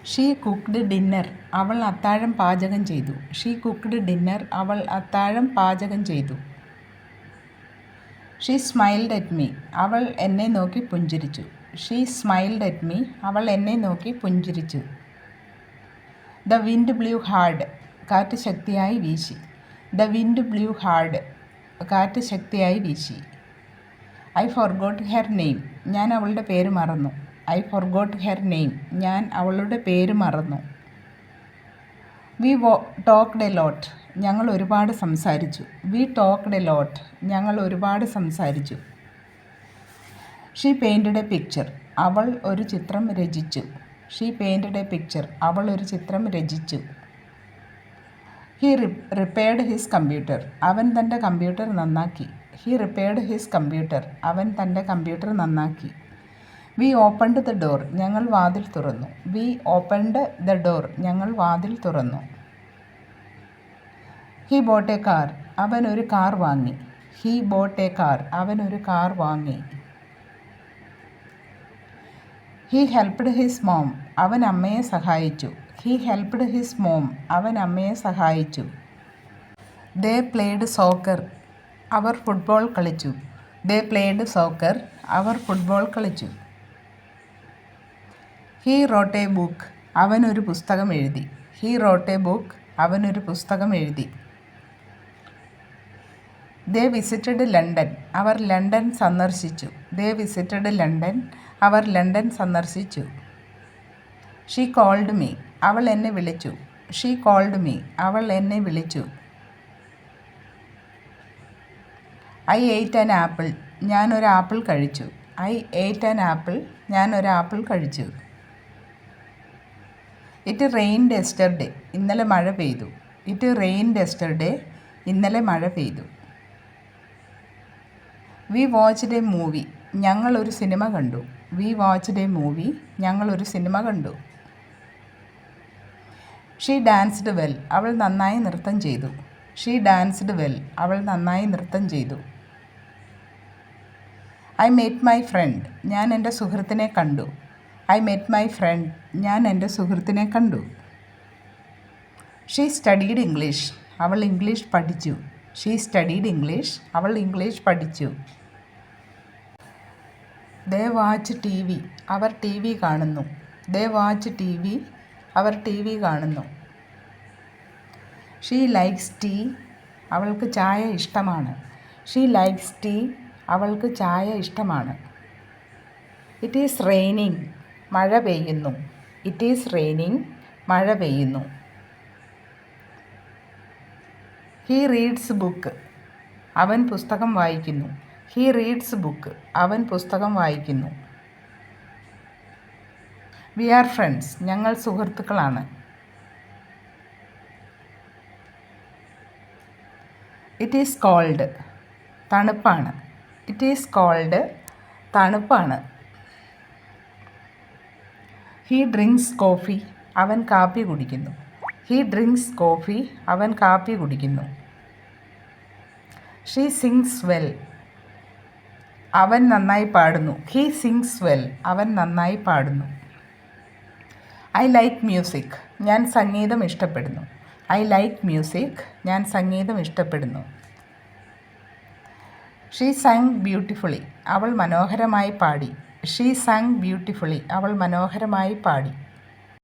She cooked dinner. അവൾ അത്താഴം പാചകം ചെയ്തു. She cooked dinner. അവൾ അത്താഴം പാചകം ചെയ്തു. She smiled at me. അവൾ എന്നെ നോക്കി പുഞ്ചിരിച്ചു. She smiled at me. അവൾ എന്നെ നോക്കി പുഞ്ചിരിച്ചു. The wind blew hard. കാറ്റ് ശക്തിയായി വീശി. The wind blew hard. കാറ്റ് ശക്തിയായി വീശി. I forgot her name. ഞാൻ അവളുടെ പേര് മറന്നു. I forgot her name. ഞാൻ അവളുടെ പേര് മറന്നു. We talked a lot. ഞങ്ങൾ ഒരുപാട് സംസാരിച്ചു. We talked a lot. ഞങ്ങൾ ഒരുപാട് സംസാരിച്ചു. She painted a picture. അവൾ ഒരു ചിത്രം രചിച്ചു. She painted a picture. അവൾ ഒരു ചിത്രം രചിച്ചു. He repaired his computer. അവൻ തൻ്റെ കമ്പ്യൂട്ടർ നന്നാക്കി. He repaired his computer. അവൻ തൻ്റെ കമ്പ്യൂട്ടർ നന്നാക്കി. We opened the door. ഞങ്ങൾ വാതിൽ തുറന്നു. We opened the door. ഞങ്ങൾ വാതിൽ തുറന്നു. He bought a car. അവൻ ഒരു കാർ വാങ്ങി. He bought a car. അവൻ ഒരു കാർ വാങ്ങി. He helped his mom. അവൻ അമ്മയെ സഹായിച്ചു. He helped his mom. അവൻ അമ്മയെ സഹായിച്ചു. They played soccer. അവർ ഫുട്ബോൾ കളിച്ചു. They played soccer. അവർ ഫുട്ബോൾ കളിച്ചു. He wrote a book. അവൻ ഒരു പുസ്തകം എഴുതി. He wrote a book. അവൻ ഒരു പുസ്തകം എഴുതി. They visited London. അവർ ലണ്ടൻ സന്ദർശിച്ചു. They visited London. അവർ ലണ്ടൻ സന്ദർശിച്ചു. She called me. അവൾ എന്നെ വിളിച്ചു. She called me. അവൾ എന്നെ വിളിച്ചു. I ate an apple. ഞാൻ ഒരു ആപ്പിൾ കഴിച്ചു. I ate an apple. ഞാൻ ഒരു ആപ്പിൾ കഴിച്ചു. It rained yesterday. ഇന്നലെ മഴ പെയ്തു. It rained yesterday. ഇന്നലെ മഴ പെയ്തു. We watched a movie. ഞങ്ങൾ ഒരു സിനിമ കണ്ടു. We watched a movie. ഞങ്ങൾ ഒരു സിനിമ കണ്ടു. She danced well. അവൾ നന്നായി നൃത്തം ചെയ്തു. She danced well. അവൾ നന്നായി നൃത്തം ചെയ്തു. I met my friend. ഞാൻ എൻ്റെ സുഹൃത്തിനെ കണ്ടു. I met my friend. ഞാൻ എൻ്റെ സുഹൃത്തിനെ കണ്ടു. She studied English. അവൾ ഇംഗ്ലീഷ് പഠിച്ചു. She studied English. അവൾ ഇംഗ്ലീഷ് പഠിച്ചു. They watch T V. അവർ ടി വി കാണുന്നു. They watch T V. അവർ ടി വി കാണുന്നു. She likes tea. അവൾക്ക് ചായ ഇഷ്ടമാണ്. She likes tea. അവൾക്ക് ചായ ഇഷ്ടമാണ്. It is raining. മഴ പെയ്യുന്നു. It is raining. മഴ പെയ്യുന്നു. He reads book. അവൻ പുസ്തകം വായിക്കുന്നു. He reads book. അവൻ പുസ്തകം വായിക്കുന്നു. We are friends. ഞങ്ങൾ സുഹൃത്തുക്കളാണ്. It is cold. തണുപ്പാണ്. It is cold. തണുപ്പാണ്. He drinks coffee. അവൻ കാപ്പി കുടിക്കുന്നു. He drinks coffee. അവൻ കാപ്പി കുടിക്കുന്നു. She sings well. അവൻ നന്നായി പാടുന്നു. He sings well. അവൻ നന്നായി പാടുന്നു. I like music. ഞാൻ സംഗീതം ഇഷ്ടപ്പെടുന്നു. I like music. ഞാൻ സംഗീതം ഇഷ്ടപ്പെടുന്നു. She sang beautifully. അവൾ മനോഹരമായി പാടി. She sang beautifully. അവൾ മനോഹരമായി പാടി.